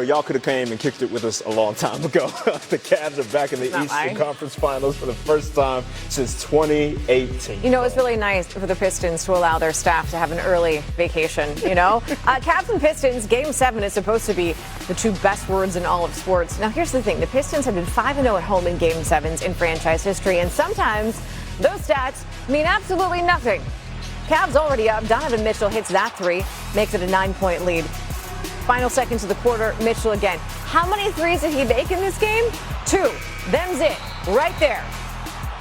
y'all could have came and kicked it with us a long time ago. The Cavs are back in the Eastern Conference Finals for the first time since 2018. You know, it's really nice for the Pistons to allow their staff to have an early vacation, you know? Cavs and Pistons, Game 7 is supposed to be the two best words in all of sports. Now, here's the thing. The Pistons have been 5-0 at home in Game 7s in franchise history, and sometimes those stats mean absolutely nothing. Cavs already up. Donovan Mitchell hits that three, makes it a 9-point lead. Final seconds of the quarter, Mitchell again. How many threes did he make in this game? 2. Them's it. Right there.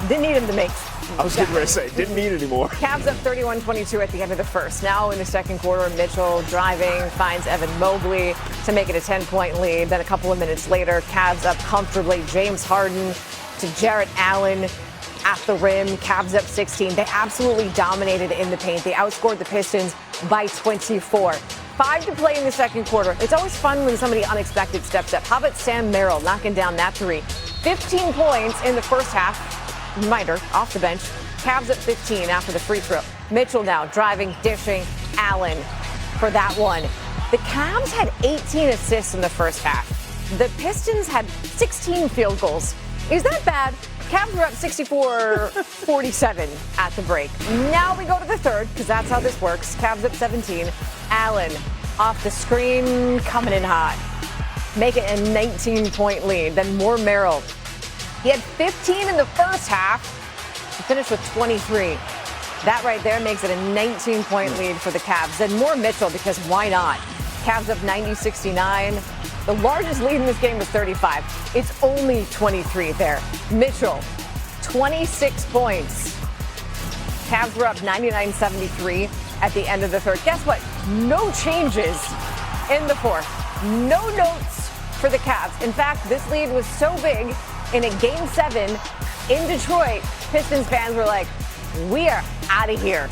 Didn't need him to make. I was getting ready to say, didn't need it anymore. Cavs up 31-22 at the end of the first. Now in the second quarter, Mitchell driving, finds Evan Mobley to make it a 10-point lead. Then a couple of minutes later, Cavs up comfortably. James Harden to Jarrett Allen at the rim. Cavs up 16. They absolutely dominated in the paint. They outscored the Pistons by 24. 5 to play in the second quarter. It's always fun when somebody unexpected steps up. How about Sam Merrill knocking down that three? 15 points in the first half. Reminder, off the bench. Cavs up 15 after the free throw. Mitchell now driving, dishing. Allen for that one. The Cavs had 18 assists in the first half. The Pistons had 16 field goals. Is that bad? Cavs were up 64-47 at the break. Now we go to the third, because that's how this works. Cavs up 17. Allen off the screen, coming in hot. Make it a 19-point lead. Then more Merrill. He had 15 in the first half. He finished with 23. That right there makes it a 19-point lead for the Cavs. Then more Mitchell, because why not? Cavs up 90-69. The largest lead in this game was 35. It's only 23 there. Mitchell, 26 points. Cavs were up 99-73 at the end of the third. Guess what? No changes in the fourth. No notes for the Cavs. In fact, this lead was so big in a Game 7 in Detroit, Pistons fans were like, we are out of here.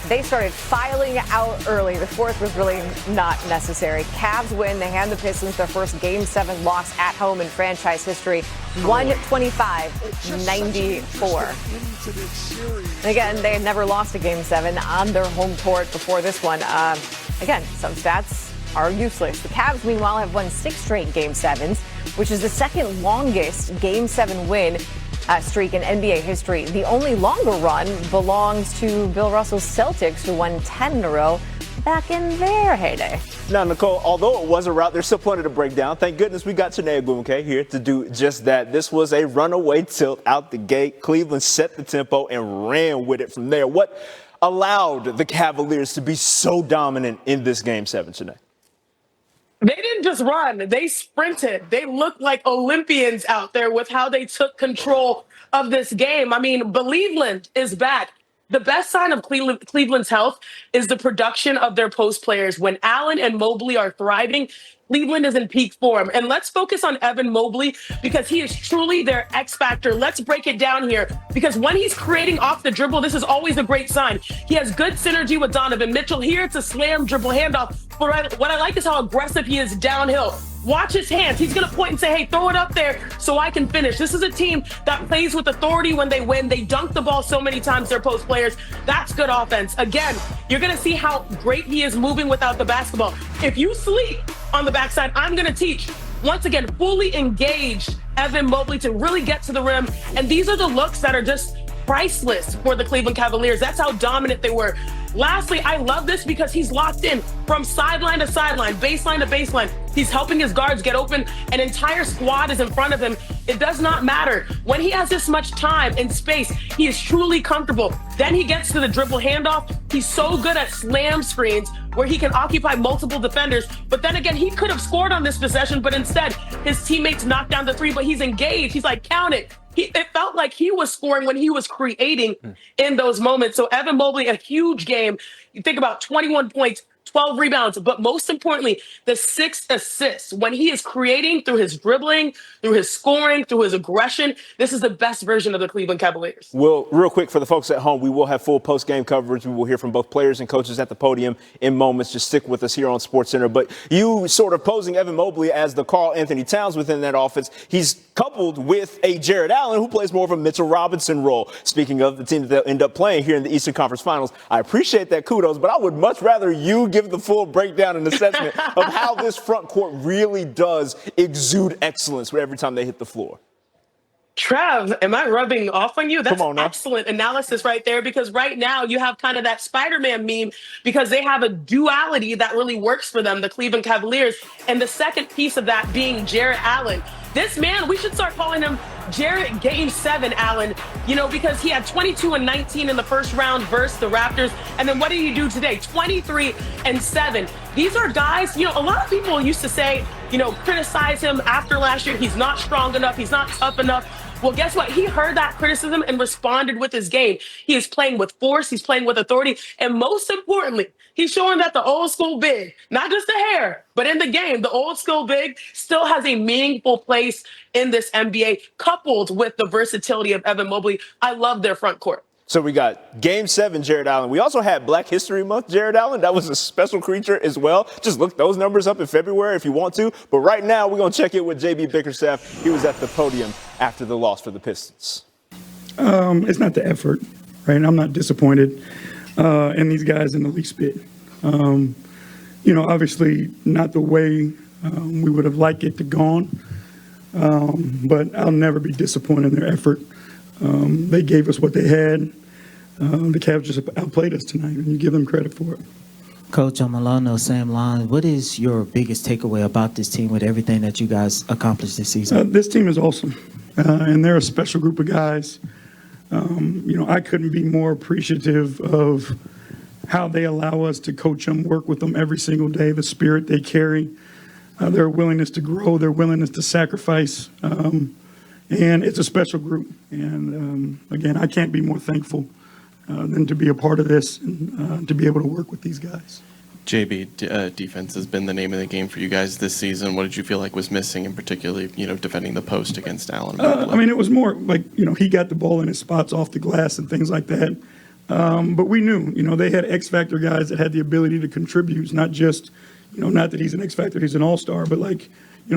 They started filing out early. The fourth was really not necessary. Cavs win. They hand the Pistons their first Game 7 loss at home in franchise history, 125-94. Again, they had never lost a Game 7 on their home court before this one. Again, some stats are useless. The Cavs, meanwhile, have won 6 straight Game 7s, which is the second longest Game 7 win streak in NBA history. The only longer run belongs to Bill Russell's Celtics, who won 10 in a row back in their heyday. Now, Nicole, although it was a rout, there's still plenty to break down. Thank goodness we got Chiney Ogwumike here to do just that. This was a runaway tilt out the gate. Cleveland set the tempo and ran with it from there. What allowed the Cavaliers to be so dominant in this Game 7 today? They didn't just run. They sprinted. They looked like Olympians out there with how they took control of this game. I mean, Believeland is back. The best sign of Cleveland's health is the production of their post players. When Allen and Mobley are thriving, Cleveland is in peak form. And let's focus on Evan Mobley because he is truly their X factor. Let's break it down here because when he's creating off the dribble, this is always a great sign. He has good synergy with Donovan Mitchell. Here it's a slam dribble handoff. But what I like is how aggressive he is downhill. Watch his hands. He's going to point and say, hey, throw it up there so I can finish. This is a team that plays with authority when they win. They dunk the ball so many times, their post players. That's good offense. Again, you're going to see how great he is moving without the basketball. If you sleep on the backside, I'm going to teach. Once again, fully engaged Evan Mobley to really get to the rim. And these are the looks that are just priceless for the Cleveland Cavaliers. That's how dominant they were. Lastly, I love this because he's locked in from sideline to sideline, baseline to baseline. He's helping his guards get open. An entire squad is in front of him. It does not matter. When he has this much time and space, he is truly comfortable. Then he gets to the dribble handoff. He's so good at slam screens where he can occupy multiple defenders. But then again, he could have scored on this possession, but instead his teammates knocked down the three, but he's engaged. He's like, count it. It felt like he was scoring when he was creating in those moments. So Evan Mobley, a huge game. You think about 21 points, 12 rebounds, but most importantly, the 6 assists. When he is creating through his dribbling, through his scoring, through his aggression, this is the best version of the Cleveland Cavaliers. Well, real quick for the folks at home, we will have full post-game coverage. We will hear from both players and coaches at the podium in moments. Just stick with us here on SportsCenter. But you sort of posing Evan Mobley as the Karl Anthony Towns within that offense. He's coupled with a Jarrett Allen who plays more of a Mitchell Robinson role. Speaking of the team that they'll end up playing here in the Eastern Conference Finals, I appreciate that kudos, but I would much rather you give the full breakdown and assessment of how this front court really does exude excellence every time they hit the floor. Trev, am I rubbing off on you? That's Come on now. excellent analysis right there, because right now you have kind of that Spider-Man meme, because they have a duality that really works for them, the Cleveland Cavaliers. And the second piece of that being Jarrett Allen. This man, we should start calling him Jarrett Game 7 Allen, because he had 22 and 19 in the first round versus the Raptors. And then what did he do today? 23 and 7. These are guys, a lot of people used to say, criticize him after last year. He's not strong enough. He's not tough enough. Well, guess what? He heard that criticism and responded with his game. He is playing with force. He's playing with authority. And most importantly, he's showing that the old school big, not just the hair, but in the game, the old school big still has a meaningful place in this NBA, coupled with the versatility of Evan Mobley. I love their front court. So we got Game 7, Jarrett Allen. We also had Black History Month, Jarrett Allen. That was a special creature as well. Just look those numbers up in February if you want to. But right now, we're going to check in with JB Bickerstaff. He was at the podium after the loss for the Pistons. It's not the effort, right? I'm not disappointed in these guys in the least bit. Obviously not the way we would have liked it to gone. But I'll never be disappointed in their effort. They gave us what they had. The Cavs just outplayed us tonight, and you give them credit for it. Coach, I'm along those same lines. What is your biggest takeaway about this team with everything that you guys accomplished this season? This team is awesome, and they're a special group of guys. I couldn't be more appreciative of how they allow us to coach them, work with them every single day, the spirit they carry, their willingness to grow, their willingness to sacrifice. And it's a special group. And, again, I can't be more thankful than to be a part of this and to be able to work with these guys. JB, defense has been the name of the game for you guys this season. What did you feel like was missing, and particularly, defending the post against Allen? It was more like, he got the ball in his spots off the glass and things like that. But we knew, they had X-Factor guys that had the ability to contribute, not just, not that he's an X-Factor, he's an all-star, but like,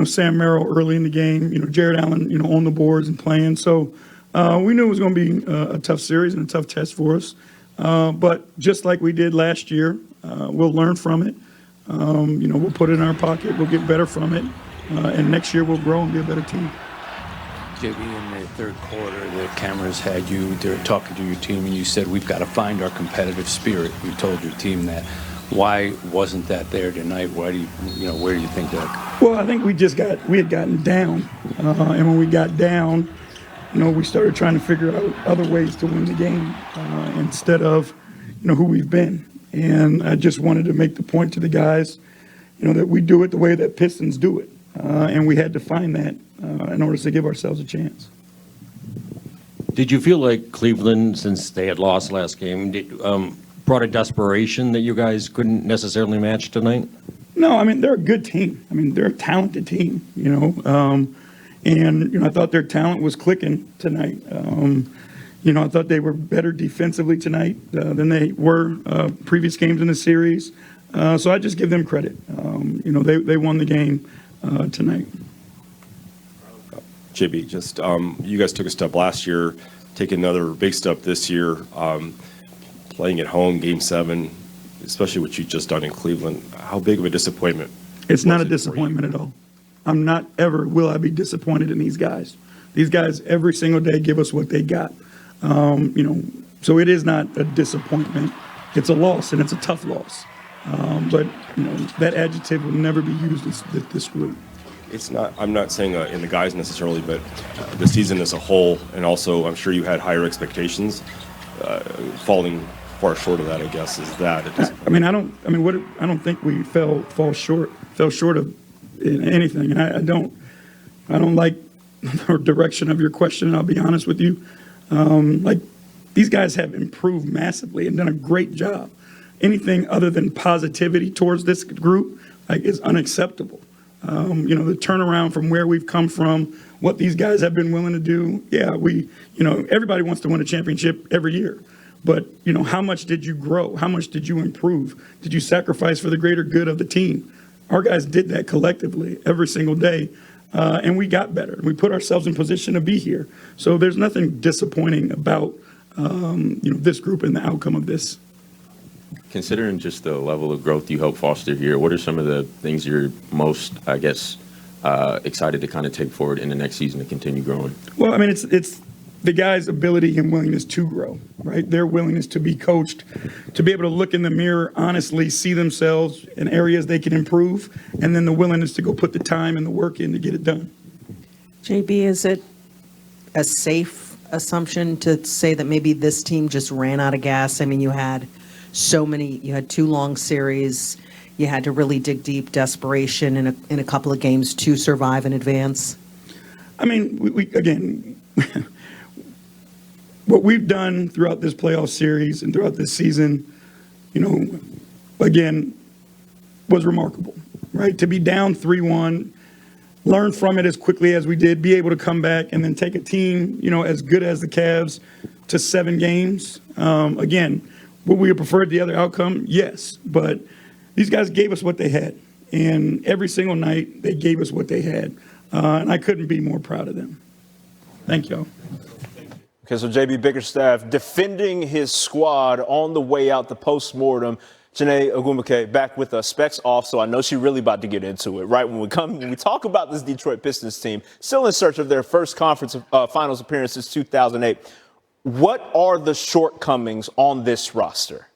Sam Merrill early in the game, Jarrett Allen, on the boards and playing. So we knew it was going to be a tough series and a tough test for us. But just like we did last year, we'll learn from it. We'll put it in our pocket. We'll get better from it. And next year we'll grow and be a better team. JB, in the third quarter, the cameras had you there talking to your team, and you said, we've got to find our competitive spirit. You told your team that. Why wasn't that there tonight? Why do where do you think that? Well, I think we had gotten down. And when we got down, we started trying to figure out other ways to win the game instead of, who we've been. And I just wanted to make the point to the guys, that we do it the way that Pistons do it. And we had to find that in order to give ourselves a chance. Did you feel like Cleveland, since they had lost last game, brought a desperation that you guys couldn't necessarily match tonight? No, they're a good team. They're a talented team, and, I thought their talent was clicking tonight. I thought they were better defensively tonight than they were previous games in the series. So I just give them credit. They won the game tonight. JB, just you guys took a step last year, take another big step this year. Playing at home, Game 7, especially what you just done in Cleveland, how big of a disappointment? It's not a disappointment at all. I'm not ever will I be disappointed in these guys. These guys every single day give us what they got. So it is not a disappointment. It's a loss, and it's a tough loss. But that adjective will never be used with this group. It's not. I'm not saying in the guys necessarily, but the season as a whole, and also I'm sure you had higher expectations. Falling far short of that, I guess, is that. I don't think we fell short of anything, and I don't like the direction of your question. I'll be honest with you. These guys have improved massively and done a great job. Anything other than positivity towards this group is unacceptable. The turnaround from where we've come from, what these guys have been willing to do. Yeah, everybody wants to win a championship every year. But, how much did you grow? How much did you improve? Did you sacrifice for the greater good of the team? Our guys did that collectively every single day, and we got better. We put ourselves in position to be here. So there's nothing disappointing about, this group and the outcome of this. Considering just the level of growth you help foster here, what are some of the things you're most, I guess, excited to kind of take forward in the next season to continue growing? Well, I mean, it's the guys' ability and willingness to grow, right? Their willingness to be coached, to be able to look in the mirror, honestly see themselves in areas they can improve, and then the willingness to go put the time and the work in to get it done. JB, is it a safe assumption to say that maybe this team just ran out of gas? I mean, you had 2 long series. You had to really dig deep, desperation in a couple of games to survive and advance. I mean, we again, what we've done throughout this playoff series and throughout this season, again, was remarkable, right? To be down 3-1, learn from it as quickly as we did, be able to come back and then take a team, as good as the Cavs to 7 games. Again, would we have preferred the other outcome? Yes, but these guys gave us what they had, and every single night they gave us what they had, and I couldn't be more proud of them. Thank y'all. Okay, so JB Bickerstaff defending his squad on the way out the postmortem. Janae Ogwumike back with us, specs off, so I know she's really about to get into it, right? When we talk about this Detroit Pistons team, still in search of their first conference finals appearance since 2008, what are the shortcomings on this roster?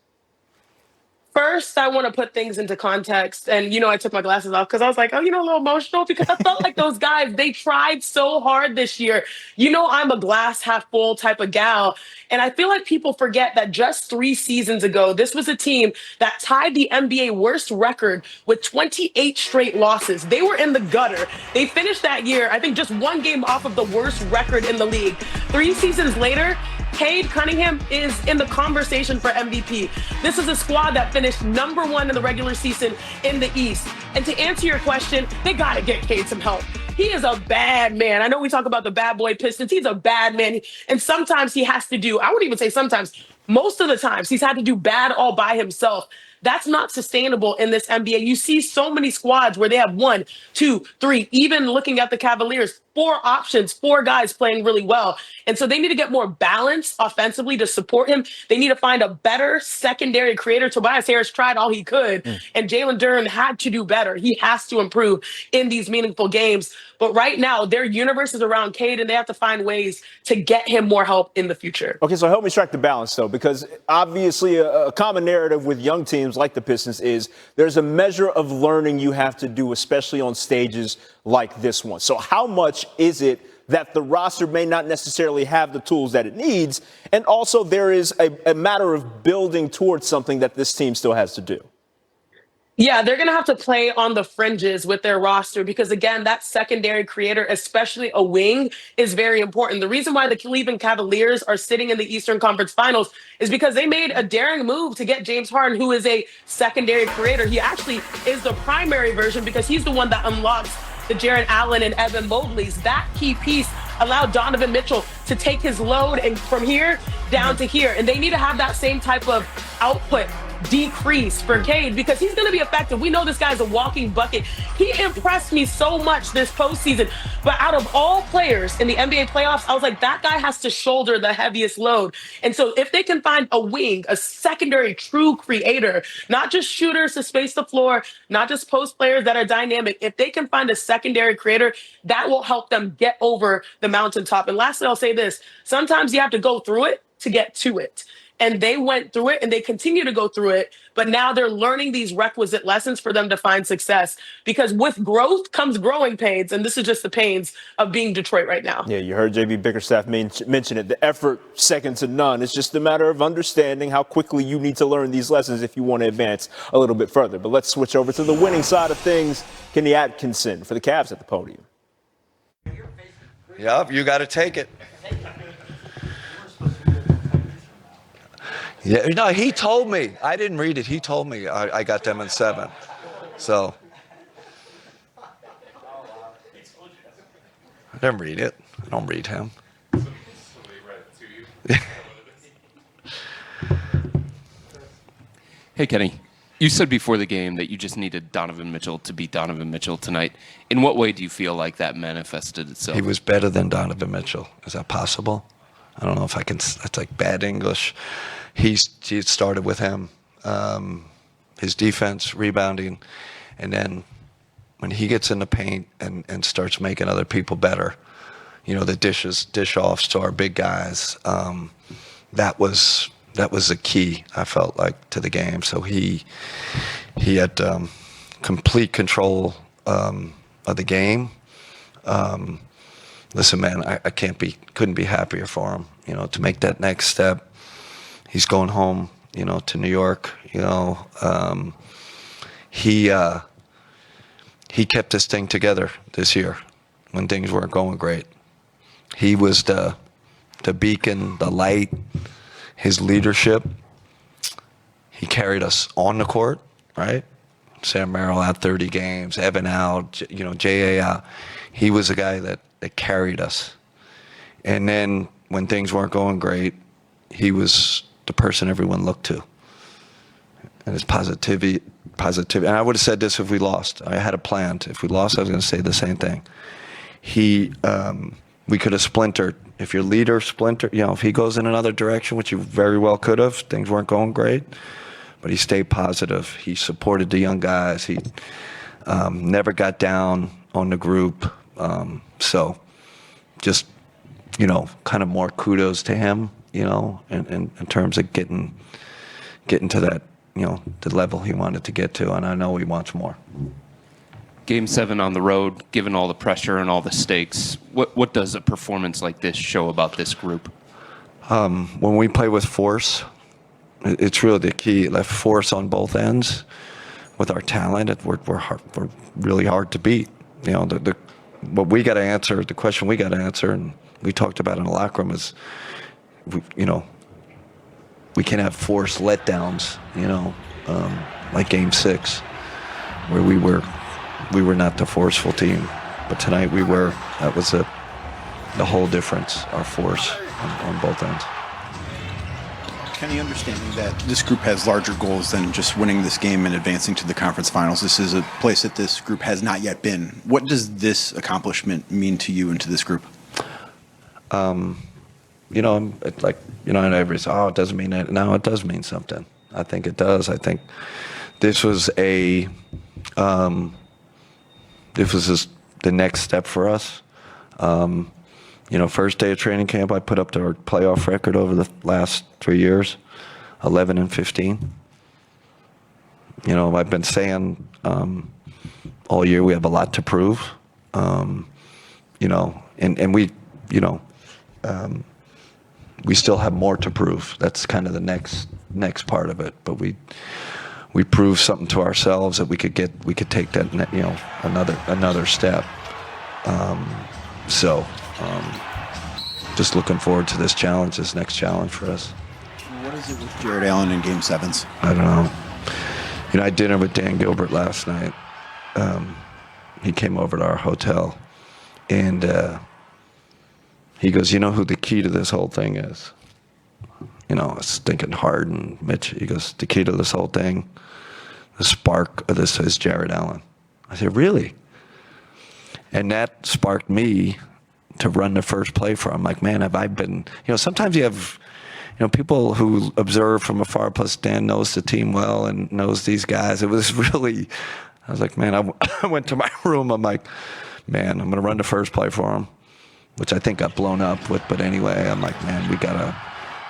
First, I want to put things into context. And, I took my glasses off because I was like, a little emotional because I felt like those guys, they tried so hard this year. I'm a glass half full type of gal. And I feel like people forget that just 3 seasons ago, this was a team that tied the NBA worst record with 28 straight losses. They were in the gutter. They finished that year, I think, just 1 game off of the worst record in the league. 3 seasons later, Cade Cunningham is in the conversation for MVP. This is a squad that finished number 1 in the regular season in the East. And to answer your question, they got to get Cade some help. He is a bad man. I know we talk about the bad boy Pistons. He's a bad man. And sometimes he has to do, I wouldn't even say sometimes, most of the times he's had to do bad all by himself. That's not sustainable in this NBA. You see so many squads where they have 1, 2, 3, even looking at the Cavaliers, 4 options, 4 guys playing really well. And so they need to get more balance offensively to support him. They need to find a better secondary creator. Tobias Harris tried all he could, and Jalen Duren had to do better. He has to improve in these meaningful games. But right now, their universe is around Cade, and they have to find ways to get him more help in the future. Okay, so help me strike the balance, though, because obviously a common narrative with young teams like the Pistons is there's a measure of learning you have to do, especially on stages like this one. So how much is it that the roster may not necessarily have the tools that it needs, and also there is a matter of building towards something that this team still has to do? Yeah, they're going to have to play on the fringes with their roster because, again, that secondary creator, especially a wing, is very important. The reason why the Cleveland Cavaliers are sitting in the Eastern Conference Finals is because they made a daring move to get James Harden, who is a secondary creator. He actually is the primary version because he's the one that unlocks the Jarrett Allen and Evan Mobley's. That key piece allowed Donovan Mitchell to take his load and from here down to here. And they need to have that same type of output decrease for Cade because he's going to be effective. We know this guy's a walking bucket. He impressed me so much this postseason. But out of all players in the NBA playoffs, I was like, that guy has to shoulder the heaviest load. And so if they can find a wing, a secondary true creator, not just shooters to space the floor, not just post players that are dynamic, if they can find a secondary creator, that will help them get over the mountaintop. And lastly, I'll say this. Sometimes you have to go through it to get to it. And they went through it and they continue to go through it. But now they're learning these requisite lessons for them to find success. Because with growth comes growing pains. And this is just the pains of being Detroit right now. Yeah, you heard JB Bickerstaff mention it. The effort second to none. It's just a matter of understanding how quickly you need to learn these lessons if you want to advance a little bit further. But let's switch over to the winning side of things. Kenny Atkinson for the Cavs at the podium. Yep, you got to take it. Yeah, no, he told me. I didn't read it. He told me I got them in 7. So I didn't read it. I don't read him. Hey, Kenny. You said before the game that you just needed Donovan Mitchell to beat Donovan Mitchell tonight. In what way do you feel like that manifested itself? He was better than Donovan Mitchell. Is that possible? I don't know if I can. That's like bad English. He started with him. his defense, rebounding, and then when he gets in the paint and starts making other people better, the dish offs to our big guys, that was the key, I felt like, to the game. So he had complete control of the game. Listen, man, I couldn't be happier for him. To make that next step. He's going home, to New York. He kept this thing together this year when things weren't going great. He was the beacon, the light, his leadership. He carried us on the court, right? Sam Merrill out 30 games, Evan out, J.A. out. He was the guy that carried us. And then when things weren't going great, he was the person everyone looked to. And his positivity. And I would have said this if we lost. I had a plan. If we lost, I was going to say the same thing. We could have splintered. If your leader splintered, if he goes in another direction, which you very well could have, things weren't going great. But he stayed positive. He supported the young guys. He never got down on the group. So just, kind of more kudos to him, in terms of getting to that, the level he wanted to get to. And I know he wants more. Game 7 on the road, given all the pressure and all the stakes, what does a performance like this show about this group? When we play with force, it's really the key. Like force on both ends. With our talent, we're really hard to beat. What we got to answer, the question we got to answer, and we talked about in the locker room, is, we can have forced letdowns, like Game 6, where we were not the forceful team, but tonight we were. That was the whole difference. Our force on both ends. Kenny, understanding that this group has larger goals than just winning this game and advancing to the conference finals, this is a place that this group has not yet been. What does this accomplishment mean to you and to this group? It's like, and everybody says, it doesn't mean that. No, it does mean something. I think it does. I think this was just the next step for us. First day of training camp, I put up our playoff record over the last 3 years, 11-15. I've been saying all year we have a lot to prove. And we still have more to prove. That's kind of the next part of it. But we proved something to ourselves that we could take that another step. Just looking forward to this next challenge for us. What is it with Jared Allen in Game 7s? I don't know. I had dinner with Dan Gilbert last night. He came over to our hotel, and he goes, who the key to this whole thing is? I was thinking Harden, Mitch. He goes, the key to this whole thing, the spark of this is Jared Allen. I said, really? And that sparked me to run the first play for him. Like, man, have I been, sometimes you have, people who observe from afar, plus Dan knows the team well and knows these guys. It was really, I was like, man, I went to my room. I'm like, man, I'm going to run the first play for him, which I think got blown up with. But anyway, I'm like, man, we got to,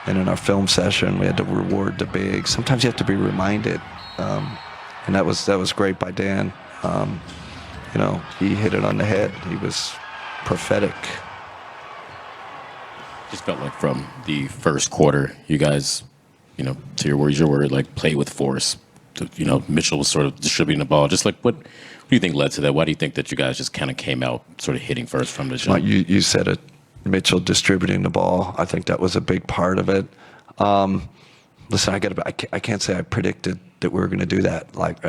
and in our film session, we had to reward the big. Sometimes you have to be reminded. And that was great by Dan. He hit it on the head. He was prophetic. Just felt like from the first quarter, you guys, to your word, like play with force. Mitchell was sort of distributing the ball. Just like what do you think led to that? Why do you think that you guys just kind of came out sort of hitting first from the jump? You said it, Mitchell distributing the ball. I think that was a big part of it. Listen, I can't say I predicted that we were going to do that. Like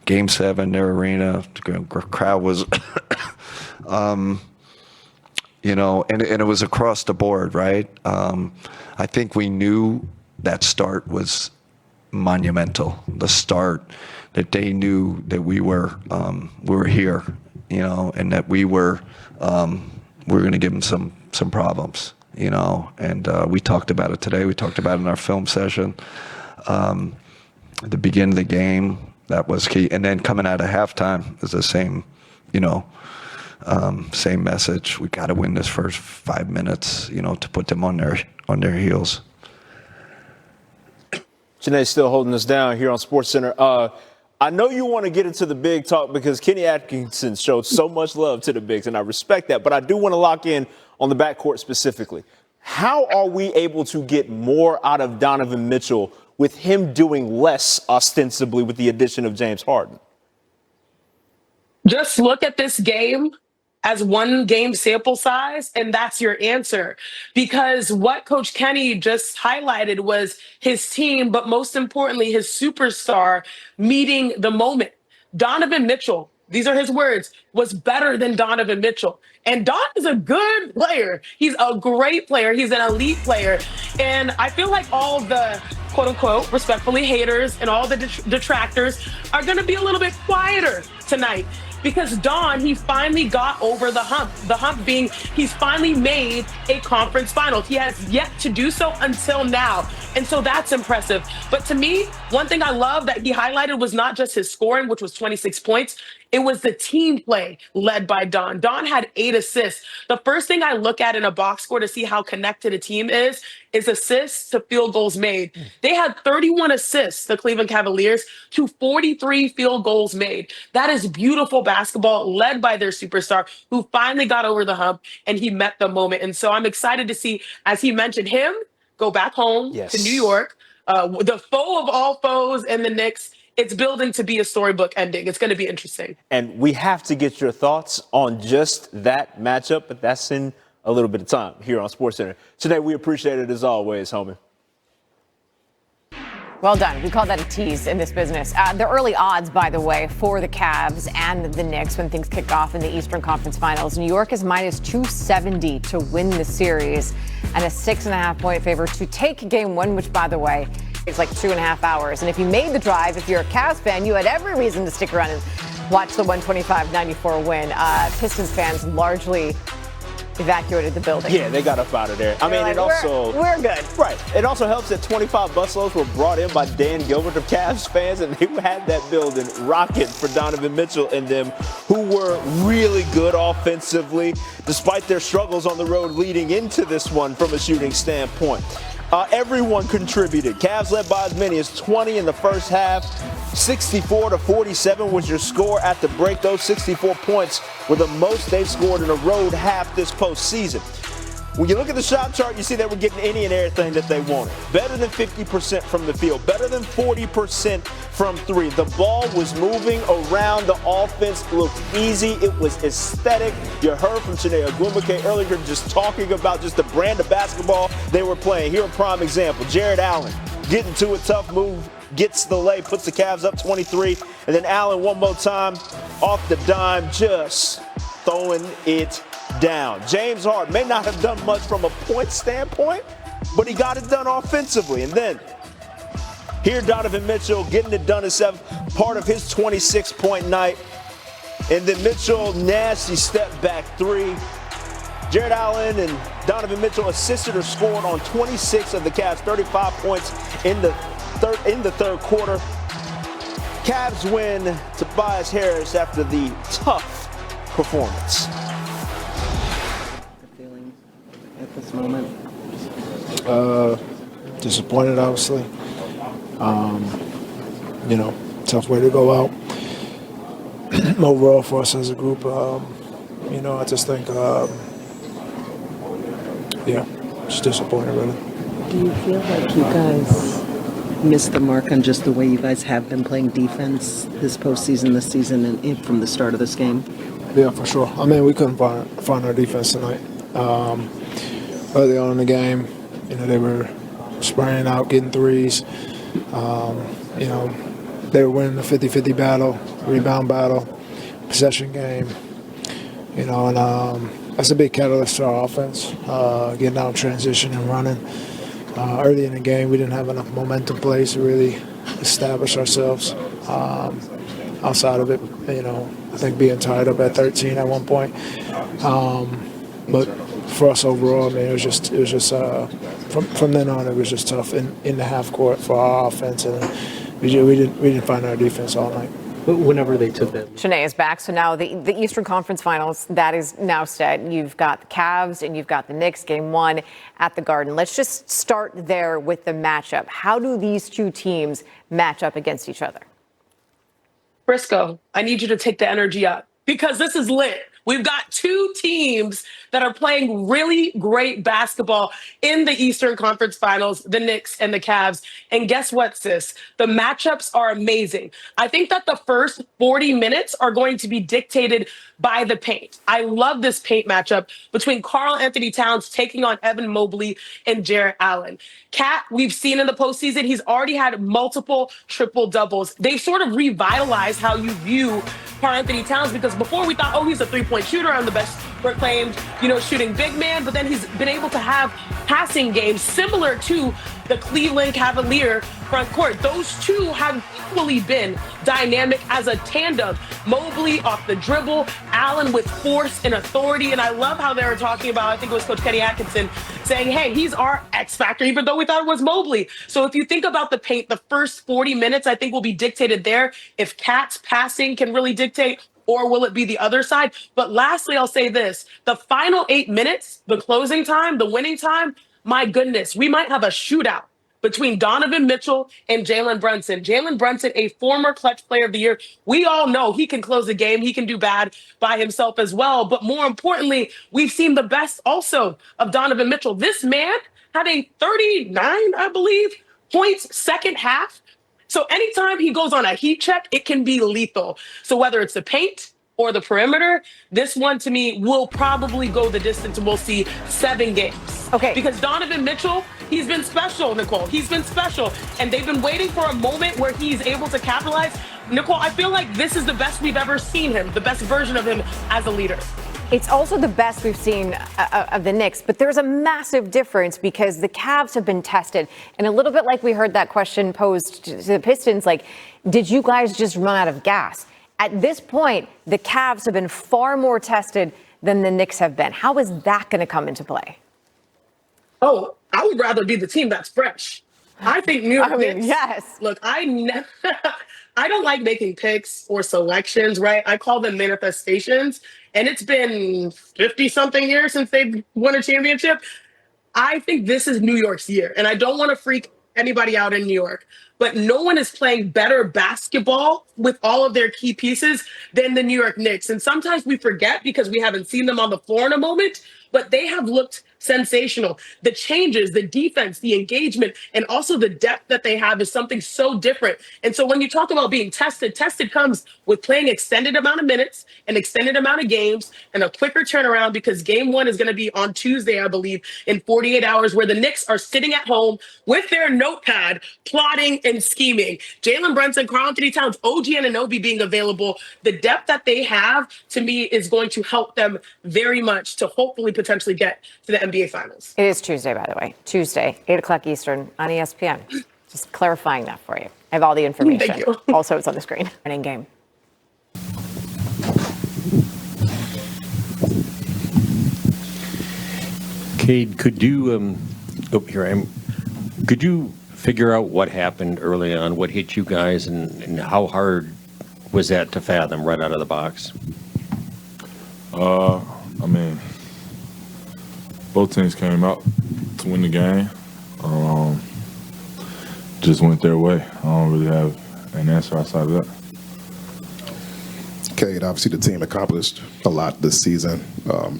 Game 7, their arena, the crowd was, and it was across the board, right? I think we knew that start was monumental. The start that they knew that we were here, and that we were going to give them some problems, and we talked about it today. We talked about it in our film session. At the beginning of the game, that was key. And then coming out of halftime is the same, same message. We got to win this first 5 minutes, to put them on their heels. Janae's still holding us down here on SportsCenter. I know you want to get into the big talk because Kenny Atkinson showed so much love to the bigs, and I respect that. But I do want to lock in on the backcourt specifically. How are we able to get more out of Donovan Mitchell with him doing less ostensibly with the addition of James Harden? Just look at this game as one game sample size, and that's your answer. Because what Coach Kenny just highlighted was his team, but most importantly, his superstar meeting the moment. Donovan Mitchell, these are his words, was better than Donovan Mitchell. And Don is a good player. He's a great player. He's an elite player. And I feel like all the quote unquote, respectfully, haters and all the detractors are going to be a little bit quieter tonight. Because Don, he finally got over the hump. The hump being he's finally made a conference final. He has yet to do so until now. And so that's impressive. But to me, one thing I love that he highlighted was not just his scoring, which was 26 points. It was the team play led by Don. Don had 8 assists. The first thing I look at in a box score to see how connected a team is assists to field goals made. They had 31 assists, the Cleveland Cavaliers, to 43 field goals made. That is beautiful basketball led by their superstar who finally got over the hump and he met the moment. And so I'm excited to see, as he mentioned, him go back home to New York, the foe of all foes and the Knicks. It's building to be a storybook ending. It's going to be interesting. And we have to get your thoughts on just that matchup, but that's in a little bit of time here on SportsCenter. Today, we appreciate it as always, homie. Well done. We call that a tease in this business. The early odds, by the way, for the Cavs and the Knicks when things kick off in the Eastern Conference Finals. New York is minus 270 to win the series and a 6.5-point favor to take game one, which, by the way, it's like 2.5 hours. And if you made the drive, if you're a Cavs fan, you had every reason to stick around and watch the 125-94 win. Pistons fans largely evacuated the building. Yeah, they got up out of there. I mean, it also... We're good. Right. It also helps that 25 busloads were brought in by Dan Gilbert of Cavs fans, and they had that building rocking for Donovan Mitchell and them, who were really good offensively, despite their struggles on the road leading into this one from a shooting standpoint. Everyone contributed. Cavs led by as many as 20 in the first half. 64-47 was your score at the break. Those 64 points were the most they've scored in a road half this postseason. When you look at the shot chart, you see they were getting any and everything that they wanted. Better than 50% from the field. Better than 40% from three. The ball was moving around. The offense looked easy. It was aesthetic. You heard from Shai Gilgeous-Alexander earlier just talking about just the brand of basketball they were playing. Here a prime example. Jared Allen getting to a tough move. Gets the lay, puts the Cavs up 23. And then Allen one more time off the dime, just throwing it down. James Harden may not have done much from a point standpoint, but he got it done offensively. And then here Donovan Mitchell getting it done himself, part of his 26-point night. And then Mitchell, nasty step back three. Jared Allen and Donovan Mitchell assisted or scored on 26 of the Cavs, 35 points in the third quarter. Cavs win. Tobias Harris after the tough performance. Feeling at this moment? Disappointed, obviously. Tough way to go out. Overall for us as a group, I just think, just disappointed, really. Do you feel like you guys missed the mark on just the way you guys have been playing defense this postseason, this season, and from the start of this game? Yeah, for sure. I mean, we couldn't find our defense tonight. Early on in the game, they were spraying out, getting threes. They were winning the 50-50 battle, rebound battle, possession game. And that's a big catalyst to our offense, getting out in transition and running. Early in the game, we didn't have enough momentum plays to really establish ourselves. Outside of it, I think being tied up at 13 at one point. But for us overall, I mean, it was just from then on, it was just tough in the half court for our offense, and we didn't find our defense all night. Whenever they took that. Shanae is back. So now the Eastern Conference Finals, that is now set. You've got the Cavs and you've got the Knicks, game 1 at the Garden. Let's just start there with the matchup. How do these two teams match up against each other? Briscoe, I need you to take the energy up because this is lit. We've got two teams that are playing really great basketball in the Eastern Conference Finals, the Knicks and the Cavs. And guess what, sis? The matchups are amazing. I think that the first 40 minutes are going to be dictated by the paint. I love this paint matchup between Karl Anthony Towns taking on Evan Mobley and Jarrett Allen. Cat, we've seen in the postseason, he's already had multiple triple doubles. They've sort of revitalized how you view Karl Anthony Towns because before we thought, oh, he's a three-point shooter. I'm the best proclaimed, shooting big man. But then he's been able to have passing games similar to the Cleveland Cavaliers front court. Those two have equally been dynamic as a tandem. Mobley off the dribble, Allen with force and authority. And I love how they were talking about, I think it was Coach Kenny Atkinson, saying, hey, he's our X factor, even though we thought it was Mobley. So if you think about the paint, the first 40 minutes, I think will be dictated there. If Cat's passing can really dictate, or will it be the other side? But lastly, I'll say this. The final 8 minutes, the closing time, the winning time, my goodness, we might have a shootout between Donovan Mitchell and Jalen Brunson. Jalen Brunson, a former Clutch Player of the Year. We all know he can close a game. He can do bad by himself as well. But more importantly, we've seen the best also of Donovan Mitchell. This man had a 39, I believe, points second half. So anytime he goes on a heat check, it can be lethal. So whether it's the paint or the perimeter, this one to me will probably go the distance and we'll see 7 games. Okay. Because Donovan Mitchell, he's been special, Nicole. He's been special. And they've been waiting for a moment where he's able to capitalize. Nicole, I feel like this is the best we've ever seen him, the best version of him as a leader. It's also the best we've seen of the Knicks, but there's a massive difference because the Cavs have been tested. And a little bit like we heard that question posed to the Pistons, like, did you guys just run out of gas? At this point, the Cavs have been far more tested than the Knicks have been. How is that going to come into play? Oh, I would rather be the team that's fresh. I think New York Knicks. Yes. Look, I don't like making picks or selections, right? I call them manifestations. And it's been 50-something years since they've won a championship. I think this is New York's year. And I don't want to freak anybody out in New York. But no one is playing better basketball with all of their key pieces than the New York Knicks. And sometimes we forget because we haven't seen them on the floor in a moment. But they have looked sensational. The changes, the defense, the engagement, and also the depth that they have is something so different. And so when you talk about being tested comes with playing extended amount of minutes, an extended amount of games, and a quicker turnaround because game 1 is going to be on Tuesday, I believe, in 48 hours, where the Knicks are sitting at home with their notepad, plotting and scheming. Jalen Brunson, Karl Anthony Towns, OG Anunoby being available. The depth that they have, to me, is going to help them very much to hopefully potentially get to the NBA Finals. It is Tuesday, by the way. Tuesday, 8 o'clock Eastern on ESPN. Just clarifying that for you. I have all the information. Thank you. Also, it's on the screen. Running game. Cade, could you, here I am. Could you figure out what happened early on, what hit you guys, and how hard was that to fathom right out of the box? I mean, both teams came out to win the game. Just went their way. I don't really have an answer outside of that. Cade, obviously the team accomplished a lot this season.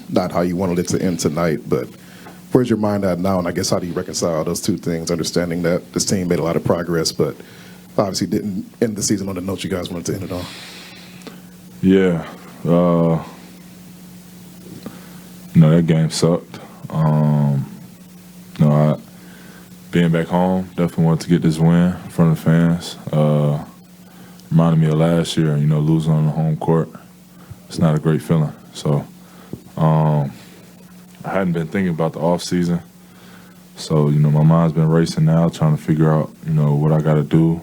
Not how you wanted it to end tonight, but where's your mind at now? And I guess how do you reconcile those two things, understanding that this team made a lot of progress, but obviously didn't end the season on the note you guys wanted to end it on? Yeah. That game sucked. Being back home, definitely wanted to get this win in front of the fans. Reminded me of last year, losing on the home court. It's not a great feeling. So I hadn't been thinking about the off season. So, my mind's been racing now, trying to figure out, what I got to do,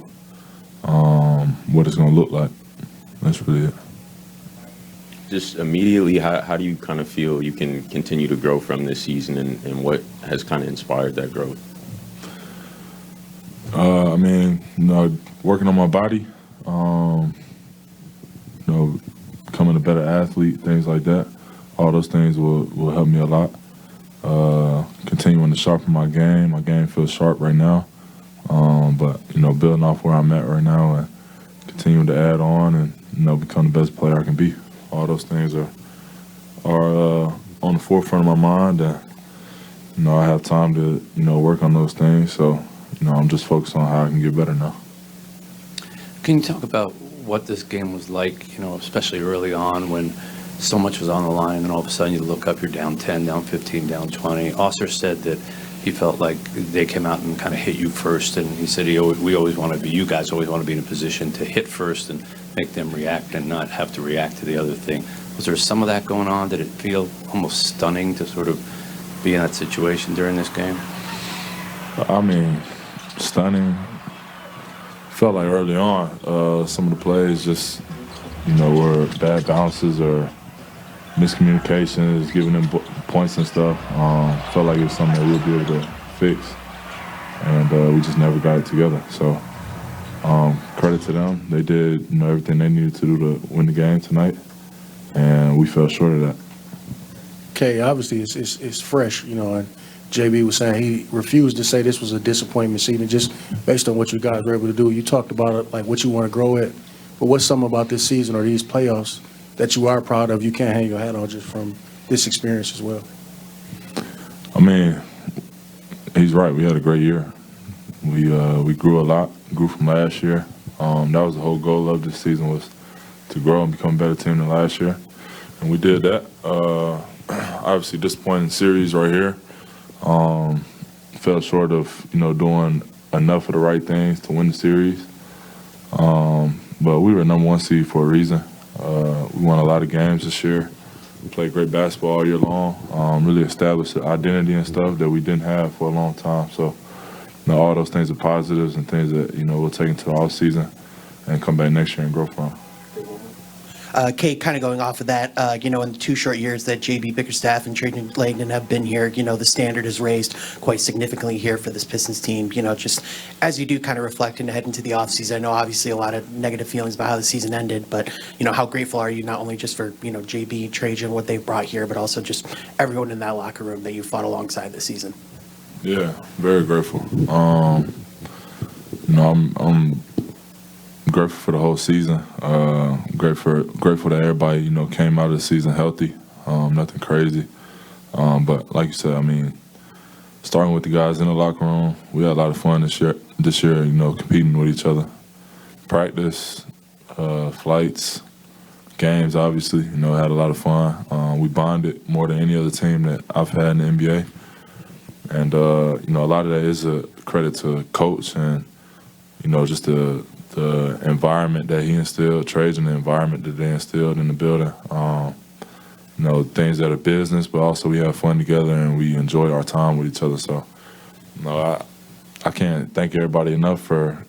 what it's going to look like. That's really it. just immediately, how do you kind of feel you can continue to grow from this season, and what has kind of inspired that growth? I mean, working on my body, becoming a better athlete, things like that. All those things will help me a lot. Continuing to sharpen my game. My game feels sharp right now. But, building off where I'm at right now and continuing to add on and, become the best player I can be. All those things are on the forefront of my mind. And, I have time to, work on those things. So, I'm just focused on how I can get better now. Can you talk about what this game was like, especially early on when so much was on the line and all of a sudden you look up, you're down 10, down 15, down 20. Oscar said that he felt like they came out and kind of hit you first, and he said you guys always want to be in a position to hit first and make them react and not have to react to the other thing. Was there some of that going on? Did it feel almost stunning to sort of be in that situation during this game? I mean, stunning. Felt like early on, some of the plays just, were bad bounces or miscommunications, giving them points and stuff. Felt like it was something that we'll be able to fix, and we just never got it together. So credit to them. They did, everything they needed to do to win the game tonight, and we fell short of that. Okay, obviously it's fresh, and JB was saying he refused to say this was a disappointment season just based on what you guys were able to do. You talked about it, like what you want to grow at, but what's something about this season or these playoffs that you are proud of? You can't hang your hat on just from this experience as well. I mean, he's right. We had a great year. We grew a lot, grew from last year. That was the whole goal of this season, was to grow and become a better team than last year, and we did that. Obviously, disappointing series right here. Fell short of, doing enough of the right things to win the series. But we were number one seed for a reason. We won a lot of games this year. We played great basketball all year long. Really established the identity and stuff that we didn't have for a long time. So, all those things are positives and things that, we'll take into the off season and come back next year and grow from. Cade, kind of going off of that, in the 2 short years that JB Bickerstaff and Trajan Langdon have been here, the standard is raised quite significantly here for this Pistons team. Just as you do kind of reflect and head into the offseason, I know obviously a lot of negative feelings about how the season ended, but, how grateful are you not only just for, JB, Trajan, what they've brought here, but also just everyone in that locker room that you fought alongside this season? Yeah, very grateful. I'm grateful for the whole season. Grateful that everybody, came out of the season healthy. Nothing crazy. But like you said, I mean, starting with the guys in the locker room, we had a lot of fun this year, competing with each other. Practice, flights, games, obviously, had a lot of fun. We bonded more than any other team that I've had in the NBA. And, a lot of that is a credit to coach and, just the environment that he instilled, Trajan, the environment that they instilled in the building. Things that are business, but also we have fun together and we enjoy our time with each other. So, I can't thank everybody enough for,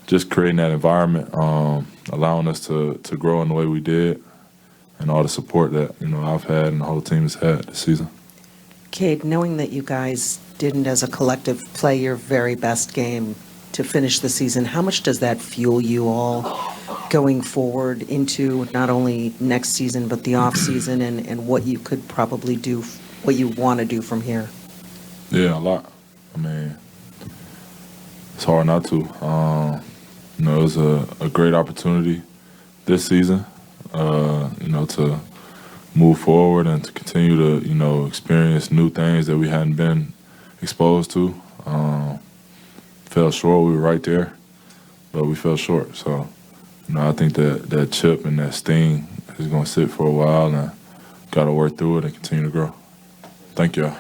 just creating that environment, allowing us to grow in the way we did, and all the support that, I've had and the whole team has had this season. Cade, knowing that you guys didn't as a collective play your very best game to finish the season, how much does that fuel you all going forward into not only next season but the off season and what you could probably do, what you want to do from here? Yeah, a lot. I mean, it's hard not to. It was a great opportunity this season, to move forward and to continue to, experience new things that we hadn't been exposed to. Fell short. We were right there, but we fell short. So, I think that chip and that sting is going to sit for a while, and got to work through it and continue to grow. Thank y'all.